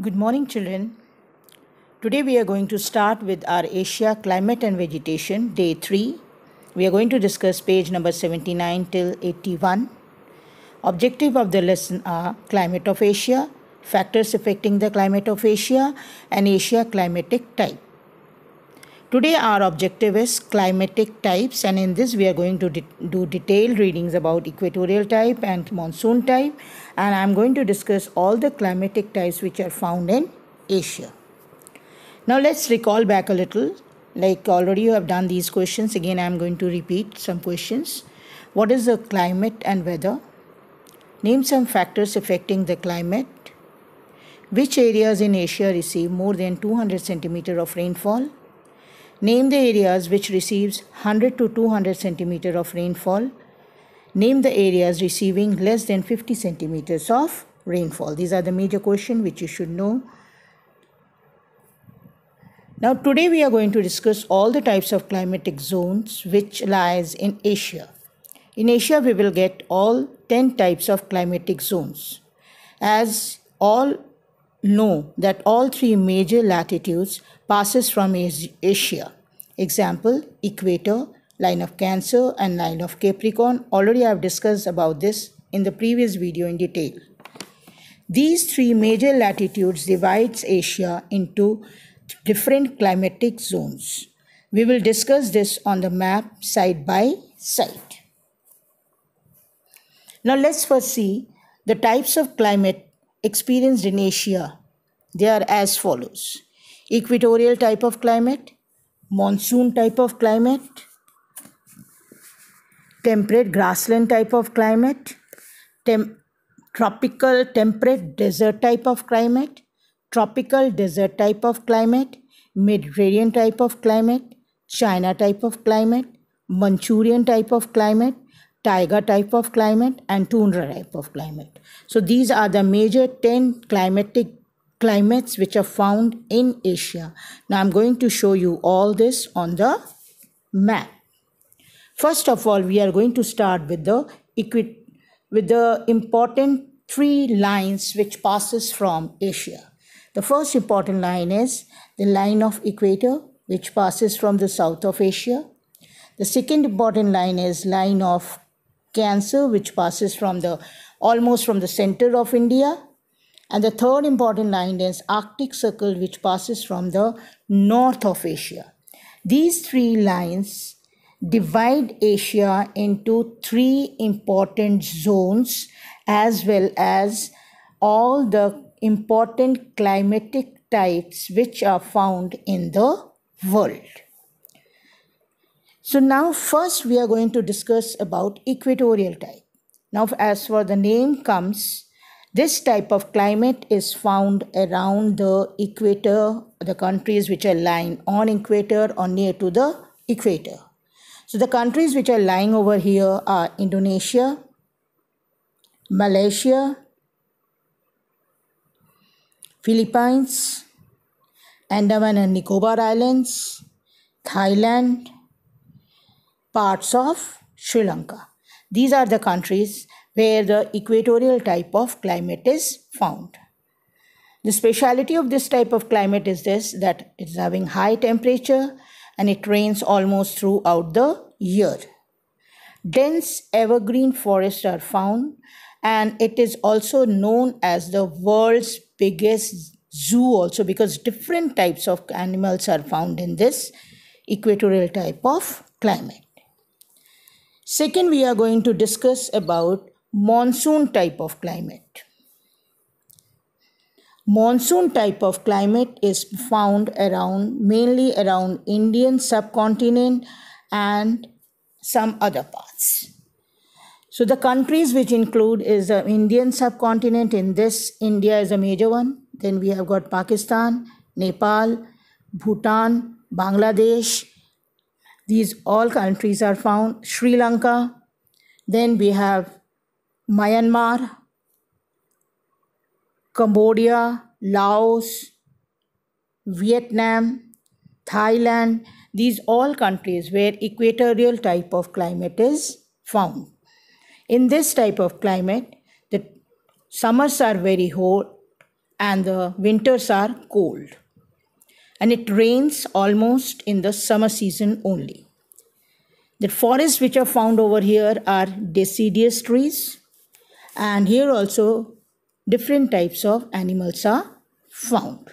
Good morning, children. Today we are going to start with our Asia Climate and Vegetation, Day 3. We are going to discuss page number 79 till 81. Objective of the lesson are Climate of Asia, Factors affecting the climate of Asia, and Asia climatic type. Today our objective is climatic types, and in this we are going to do detailed readings about equatorial type and monsoon type, and I am going to discuss all the climatic types which are found in Asia. Now let's recall back a little. Like already you have done these questions. Again I am going to repeat some questions. What is the climate and weather? Name some factors affecting the climate. Which areas in Asia receive more than 200 centimeter of rainfall? Name the areas which receives 100 to 200 centimeter of rainfall. Name the areas receiving less than 50 centimeters of rainfall. These are the major questions which you should know. Now today we are going to discuss all the types of climatic zones which lies in Asia. In Asia we will get all 10 types of climatic zones. As all know that all three major latitudes passes from Asia. Example, equator, line of Cancer and line of Capricorn. Already I have discussed about this in the previous video in detail. These three major latitudes divides Asia into different climatic zones. We will discuss this on the map side by side. Now let's first see the types of climate experienced in Asia. They are as follows: equatorial type of climate, monsoon type of climate, temperate grassland type of climate, tropical temperate desert type of climate, tropical desert type of climate, Mediterranean type of climate, China type of climate, Manchurian type of climate, taiga type of climate, and tundra type of climate. So these are the major 10 climates which are found in Asia. Now I'm going to show you all this on the map. First of all, we are going to start with the important three lines which passes from Asia. The first important line is the line of equator, which passes from the south of Asia. The second important line is line of Cancer, which passes from almost from the center of India. And the third important line is Arctic Circle, which passes from the north of Asia. These three lines divide Asia into three important zones, as well as all the important climatic types which are found in the world. So now first we are going to discuss about equatorial type. Now as for the name comes, this type of climate is found around the equator, the countries which are lying on equator or near to the equator. So the countries which are lying over here are Indonesia, Malaysia, Philippines, Andaman and Nicobar Islands, Thailand, parts of Sri Lanka. These are the countries where the equatorial type of climate is found. The speciality of this type of climate is this, that it is having high temperature and it rains almost throughout the year. Dense evergreen forests are found, and it is also known as the world's biggest zoo also, because different types of animals are found in this equatorial type of climate. Second, we are going to discuss about monsoon type of climate. Monsoon type of climate is found mainly around Indian subcontinent and some other parts. So the countries which include is the Indian subcontinent. In this, India is a major one. Then we have got Pakistan, Nepal, Bhutan, Bangladesh. These all countries are found. Sri Lanka. Then we have Myanmar, Cambodia, Laos, Vietnam, Thailand. These all countries where equatorial type of climate is found. In this type of climate, the summers are very hot and the winters are cold. And it rains almost in the summer season only. The forests which are found over here are deciduous trees, and here also different types of animals are found.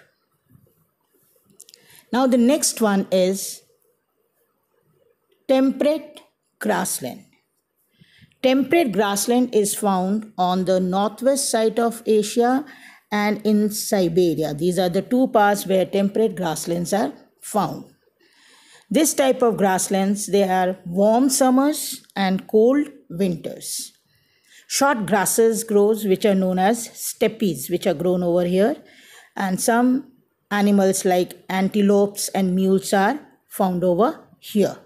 Now the next one is temperate grassland. Temperate grassland is found on the northwest side of Asia and in Siberia. These are the two parts where temperate grasslands are found. This type of grasslands, they are warm summers and cold winters. Short grasses grows which are known as steppes, which are grown over here, and some animals like antelopes and mules are found over here.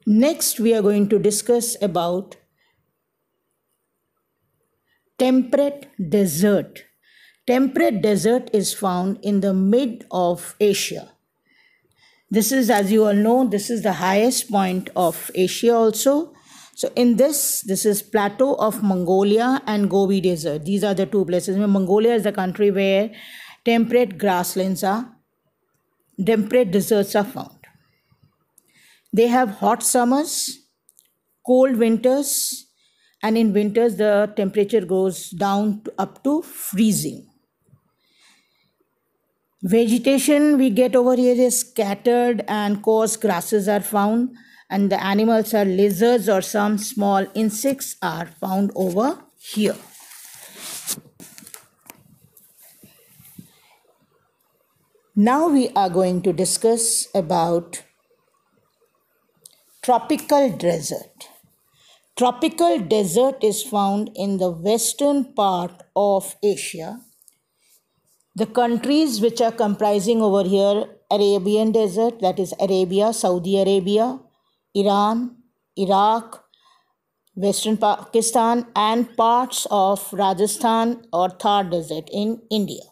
Next, we are going to discuss about temperate desert. Temperate desert is found in the mid of Asia. This is, as you all know, this is the highest point of Asia also. So in this is plateau of Mongolia and Gobi Desert. These are the two places. Mongolia is the country where temperate deserts are found. They have hot summers, cold winters, and in winters the temperature goes down up to freezing. Vegetation we get over here is scattered and coarse grasses are found, and the animals are lizards or some small insects are found over here. Now we are going to discuss about tropical desert. Tropical desert is found in the western part of Asia. The countries which are comprising over here, Arabian Desert, that is Arabia, Saudi Arabia, Iran, Iraq, Western Pakistan, and parts of Rajasthan or Thar Desert in India.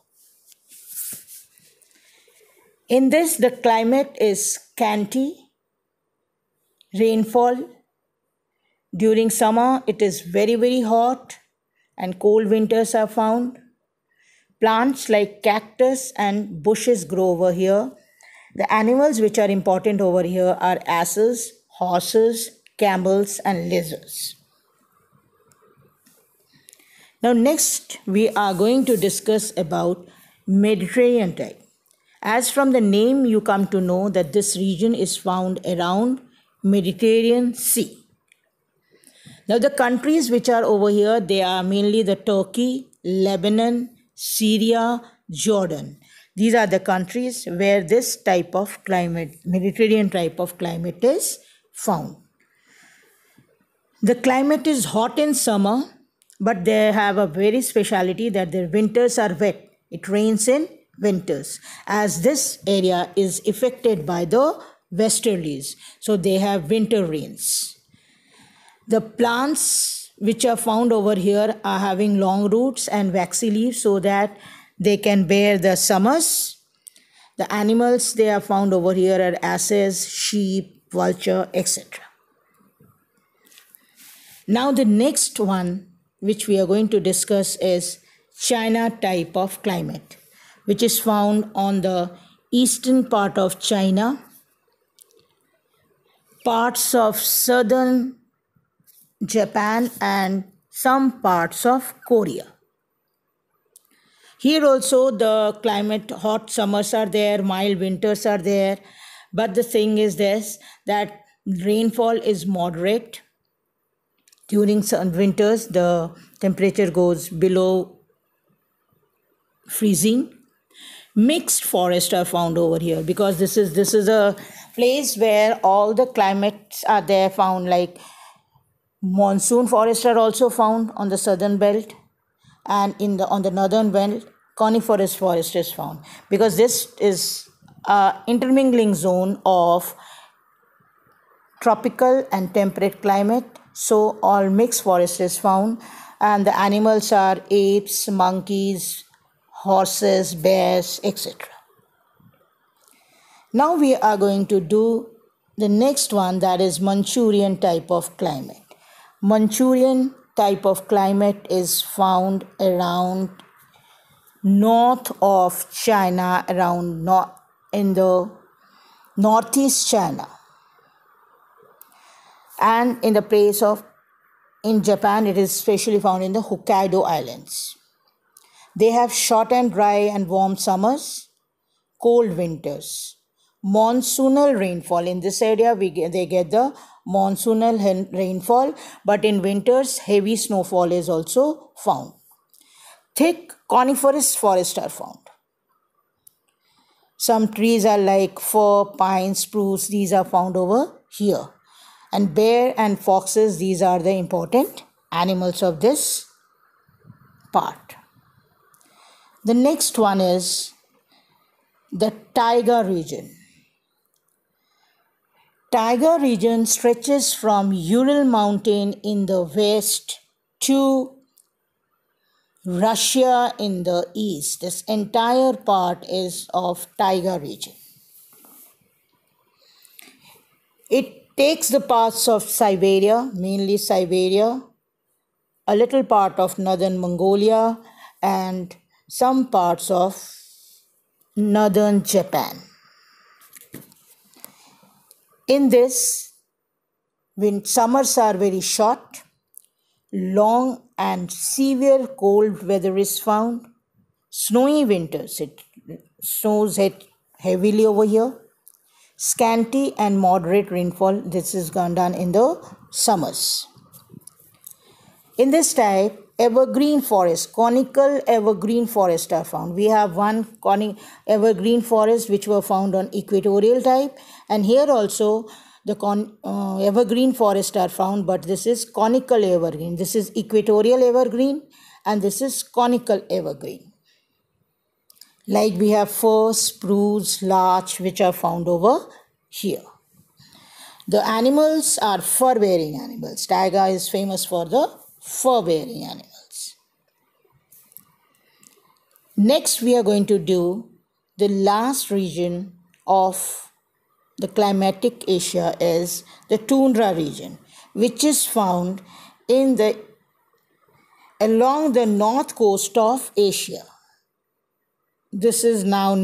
In this, the climate is scanty. Rainfall during summer, it is very, very hot, and cold winters are found. Plants like cactus and bushes grow over here. The animals which are important over here are asses, horses, camels, and lizards. Now next, we are going to discuss about Mediterranean type. As from the name, you come to know that this region is found around Mediterranean Sea. Now the countries which are over here, they are mainly the Turkey, Lebanon, Syria, Jordan. These are the countries where this type of climate, Mediterranean type of climate, is found. The climate is hot in summer, but they have a very speciality that their winters are wet. It rains in winters, as this area is affected by the westerlies, so they have winter rains. The plants which are found over here are having long roots and waxy leaves so that they can bear the summers. The animals they are found over here are asses, sheep, vulture, etc. Now the next one which we are going to discuss is China type of climate, which is found on the eastern part of China, parts of southern Japan, and some parts of Korea. Here also the climate, hot summers are there, mild winters are there, but the thing is this, that rainfall is moderate. During some winters the temperature goes below freezing. Mixed forests are found over here because this is a place where all the climates are there found, like monsoon forests are also found on the southern belt, and on the northern belt coniferous forest is found, because this is a intermingling zone of tropical and temperate climate, so all mixed forest is found, and the animals are apes, monkeys, horses, bears, etc. Now we are going to do the next one, that is Manchurian type of climate. Manchurian type of climate is found around north of China, in the northeast China, and in Japan it is especially found in the Hokkaido Islands. They have short and dry and warm summers, cold winters, monsoonal rainfall. In this area they get the monsoonal rainfall, but in winters heavy snowfall is also found. Thick coniferous forests are found. Some trees are like fir, pine, spruce. These are found over here. And bear and foxes, these are the important animals of this part. The next one is the taiga region. Taiga region stretches from Ural Mountain in the west to Russia in the east. This entire part is of taiga region. It takes the parts of Siberia, mainly Siberia, a little part of northern Mongolia, and some parts of northern Japan. In this, when summers are very short, long and severe cold weather is found. Snowy winters, it snows heavily over here. Scanty and moderate rainfall, this is gone down in the summers. In this type, evergreen forest, conical evergreen forest are found. We have one evergreen forest which were found on equatorial type, and here also the evergreen forest are found, but this is conical evergreen. This is equatorial evergreen and this is conical evergreen. Like we have fir, spruce, larch which are found over here. The animals are fur-bearing animals. Taiga is famous for the fur-bearing animals. Next we are going to do the last region of the climatic Asia is the tundra region, which is found along the north coast of Asia. This is now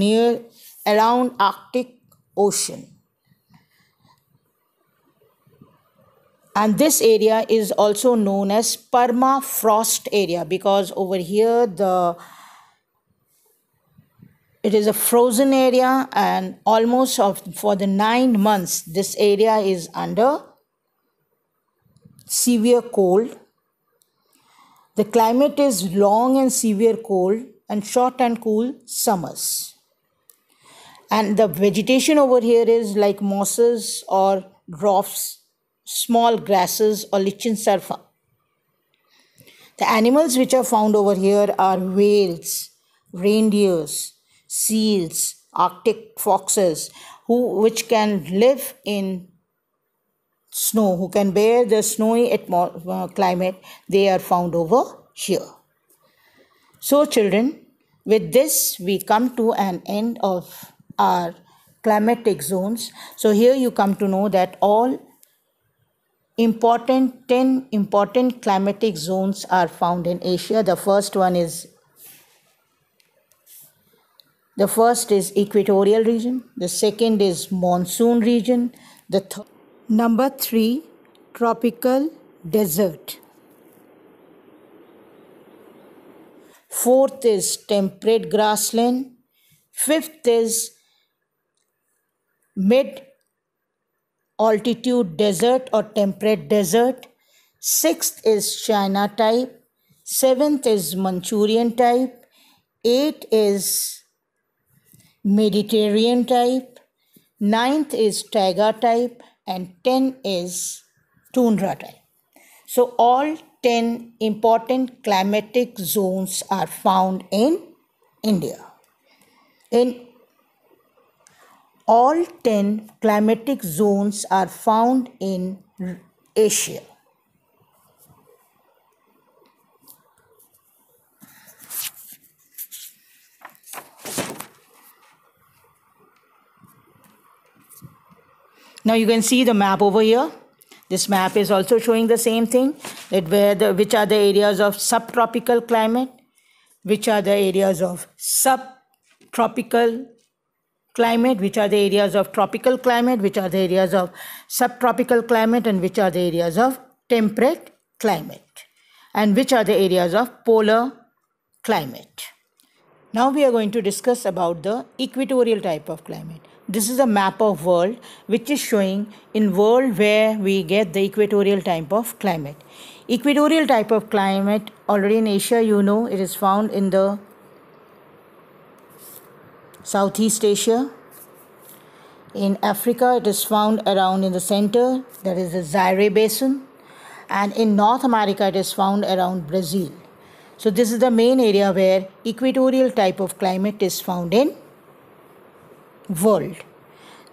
around Arctic Ocean. And this area is also known as permafrost area because over here it is a frozen area, and almost for the 9 months this area is under severe cold. The climate is long and severe cold and short and cool summers. And the vegetation over here is like mosses or dwarfs, small grasses or lichens are found. The animals which are found over here are whales, reindeers, seals, Arctic foxes, which can live in snow, who can bear the snowy climate. They are found over here. So children, with this we come to an end of our climatic zones. So here you come to know that all 10 important climatic zones are found in Asia. The first is equatorial region. The second is monsoon region. Number 3, tropical desert. Fourth is temperate grassland. Fifth is mid-altitude desert or temperate desert. Sixth is China type. Seventh is Manchurian type. 8 is Mediterranean type. 9th is taiga type, and 10 is tundra type. So all 10 important climatic zones are found in India. All 10 climatic zones are found in Asia. Now you can see the map over here. This map is also showing the same thing, that which are the areas of subtropical climate, which are the areas of subtropical climate, which are the areas of tropical climate, which are the areas of subtropical climate, and which are the areas of temperate climate, and which are the areas of polar climate. Now we are going to discuss about the equatorial type of climate. This is a map of world which is showing in world where we get the equatorial type of climate. Equatorial type of climate, already in Asia, you know, it is found in the Southeast Asia. In Africa, it is found around in the center, that is the Zaire Basin. And in North America, it is found around Brazil. So this is the main area where equatorial type of climate is found in world.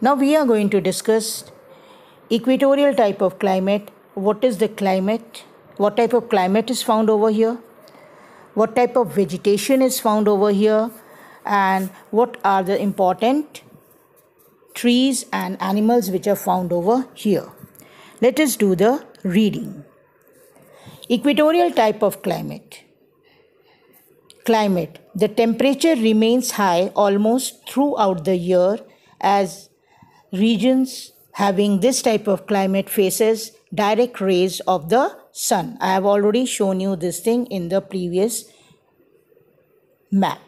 Now we are going to discuss equatorial type of climate. What is the climate? What type of climate is found over here? What type of vegetation is found over here? And what are the important trees and animals which are found over here? Let us do the reading. Equatorial type of climate. Climate. The temperature remains high almost throughout the year, as regions having this type of climate faces direct rays of the sun. I have already shown you this thing in the previous map.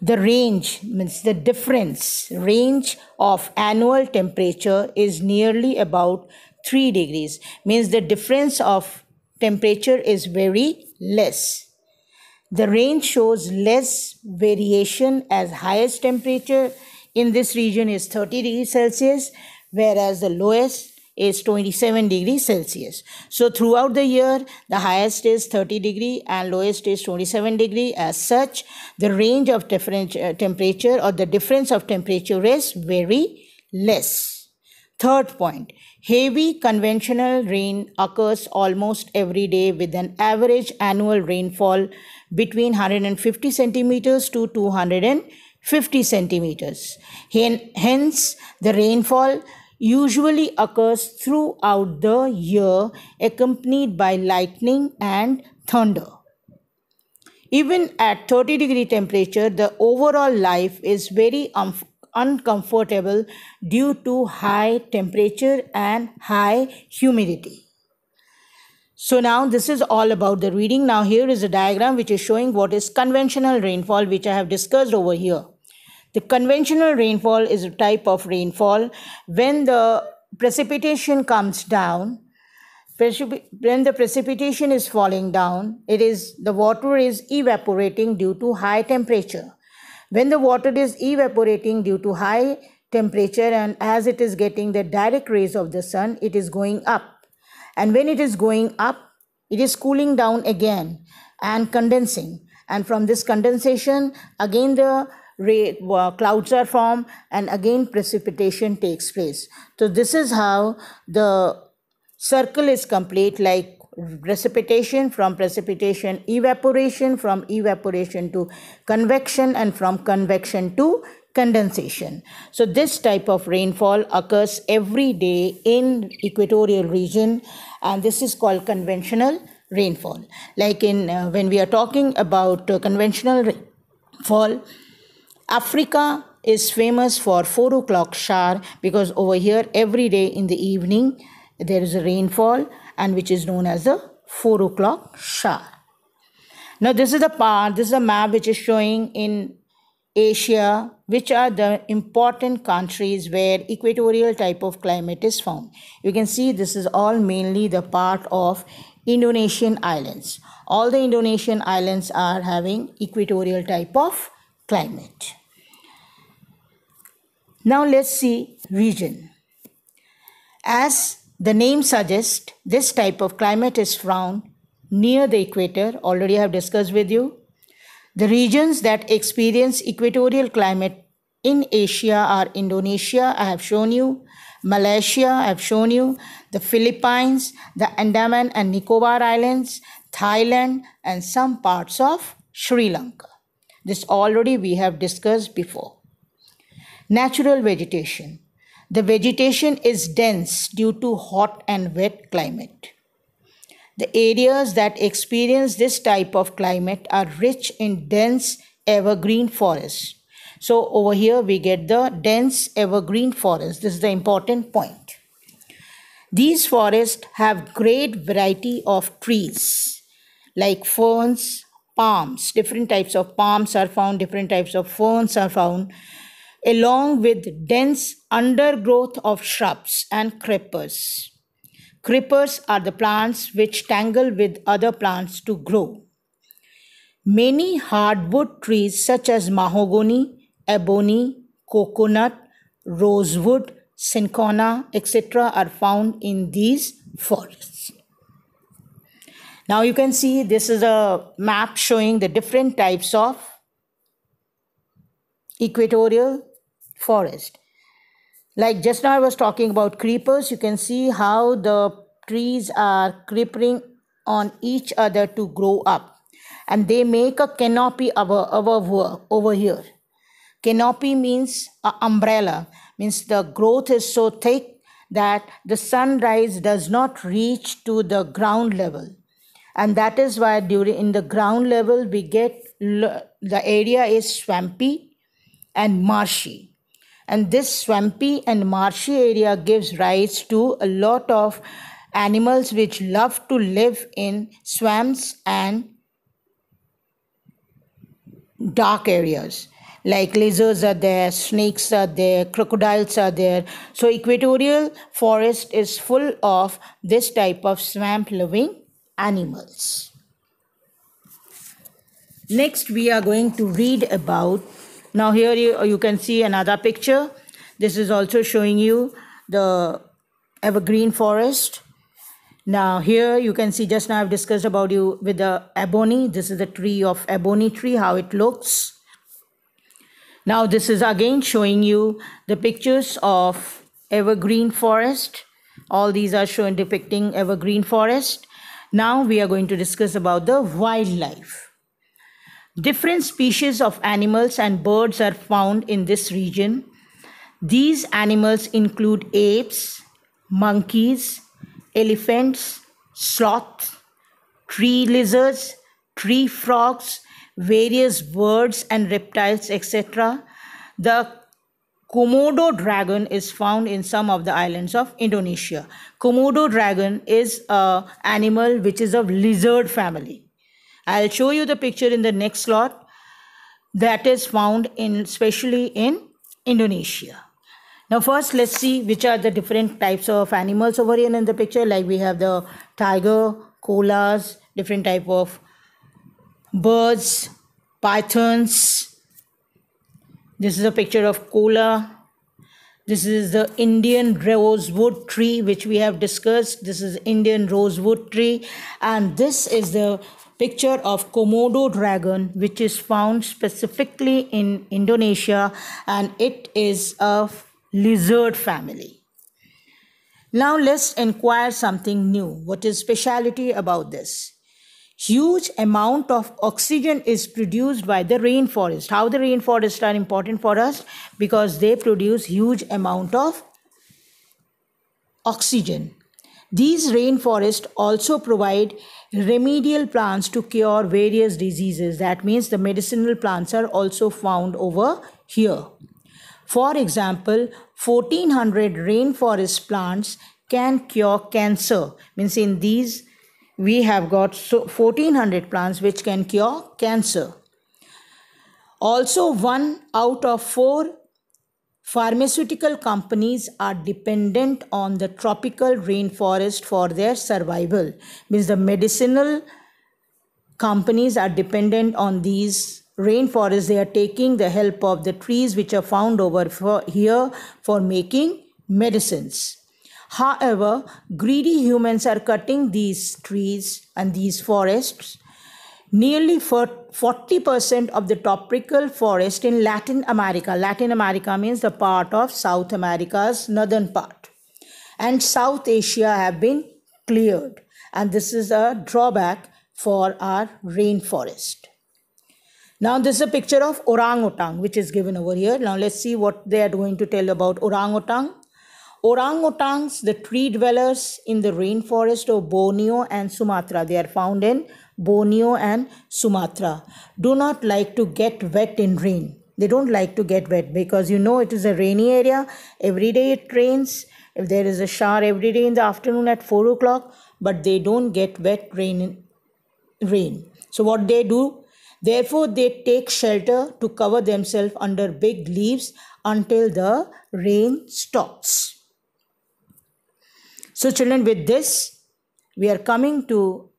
The range means the difference range of annual temperature is nearly about 3 degrees, means the difference of temperature is very less. The range shows less variation, as highest temperature in this region is 30 degrees Celsius, whereas the lowest is 27 degrees Celsius. So throughout the year, the highest is 30 degree and lowest is 27 degree. As such, the range of temperature or the difference of temperature is very less. Third point, heavy conventional rain occurs almost every day with an average annual rainfall between 150 centimeters to 250 centimeters. Hence, the rainfall usually occurs throughout the year, accompanied by lightning and thunder. Even at 30 degree temperature, the overall life is very uncomfortable due to high temperature and high humidity. So now this is all about the reading. Now here is a diagram which is showing what is conventional rainfall, which I have discussed over here. The conventional rainfall is a type of rainfall when the precipitation comes down. When the precipitation is falling down, the water is evaporating due to high temperature. When the water is evaporating due to high temperature, and as it is getting the direct rays of the sun, it is going up. And when it is going up, it is cooling down again and condensing. And from this condensation, again the clouds are formed and again precipitation takes place. So this is how the circle is complete, like precipitation, from precipitation evaporation, from evaporation to convection, and from convection to condensation. So this type of rainfall occurs every day in equatorial region, and this is called conventional rainfall. Like in when we are talking about conventional rainfall, Africa is famous for 4 o'clock shower, because over here every day in the evening there is a rainfall, and which is known as the 4 o'clock shower. Now this is a map which is showing in Asia, which are the important countries where equatorial type of climate is found. You can see this is all mainly the part of Indonesian islands. All the Indonesian islands are having equatorial type of climate. Now let's see region. As the name suggests, this type of climate is found near the equator. Already I have discussed with you. The regions that experience equatorial climate in Asia are Indonesia, I have shown you, Malaysia, I have shown you, the Philippines, the Andaman and Nicobar Islands, Thailand, and some parts of Sri Lanka. This already we have discussed before. Natural vegetation. The vegetation is dense due to hot and wet climate. The areas that experience this type of climate are rich in dense evergreen forests. So over here we get the dense evergreen forest. This is the important point. These forests have great variety of trees like ferns, palms. Different types of palms are found, different types of ferns are found, along with dense undergrowth of shrubs and creepers. Creepers are the plants which tangle with other plants to grow. Many hardwood trees such as mahogany, ebony, coconut, rosewood, cinchona, etc. are found in these forests. Now you can see this is a map showing the different types of equatorial forest. Like just now I was talking about creepers. You can see how the trees are creeping on each other to grow up. And they make a canopy over here. Canopy means umbrella. Means the growth is so thick that the sunrise does not reach to the ground level. And that is why in the ground level we get the area is swampy and marshy. And this swampy and marshy area gives rise to a lot of animals which love to live in swamps and dark areas. Like lizards are there, snakes are there, crocodiles are there. So equatorial forest is full of this type of swamp living animals. Next we are going to read about, now here you can see another picture. This is also showing you the evergreen forest. Now here you can see, just now I've discussed about you with the ebony. This is the tree of ebony tree, how it looks. Now this is again showing you the pictures of evergreen forest. All these are shown depicting evergreen forest. Now we are going to discuss about the wildlife. Different species of animals and birds are found in this region. These animals include apes, monkeys, elephants, sloths, tree lizards, tree frogs, various birds and reptiles, etc. The Komodo dragon is found in some of the islands of Indonesia. Komodo dragon is an animal which is of lizard family. I'll show you the picture in the next slide. That is found especially in Indonesia. Now first let's see which are the different types of animals over here in the picture. Like we have the tiger, koalas, different type of birds, pythons. This is a picture of koala. This is the Indian rosewood tree which we have discussed. This is Indian rosewood tree, and this is the picture of Komodo dragon which is found specifically in Indonesia, and it is a lizard family. Now let's inquire something new. What is speciality about this? Huge amount of oxygen is produced by the rainforest. How the rainforests are important for us? Because they produce huge amount of oxygen. These rainforests also provide remedial plants to cure various diseases. That means the medicinal plants are also found over here. For example, 1400 rainforest plants can cure cancer. Means in these we have got 1400 plants which can cure cancer. Also, 1 out of 4 pharmaceutical companies are dependent on the tropical rainforest for their survival. Means the medicinal companies are dependent on these rainforests. They are taking the help of the trees which are found over here for making medicines. However, greedy humans are cutting these trees and these forests. Nearly 40% of the tropical forest in Latin America. Latin America means the part of South America's northern part. And South Asia have been cleared. And this is a drawback for our rainforest. Now this is a picture of orangutan which is given over here. Now let's see what they are going to tell about orangutan. Orangutans, the tree dwellers in the rainforest of Borneo and Sumatra, they are found in Borneo and Sumatra, do not like to get wet in rain. They don't like to get wet because it is a rainy area. Every day it rains. If there is a shower every day in the afternoon at 4 o'clock, but they don't get wet rain. So what they do? Therefore, they take shelter to cover themselves under big leaves until the rain stops. So children, with this, we are coming to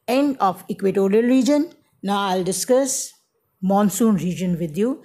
end of equatorial region. Now I'll discuss monsoon region with you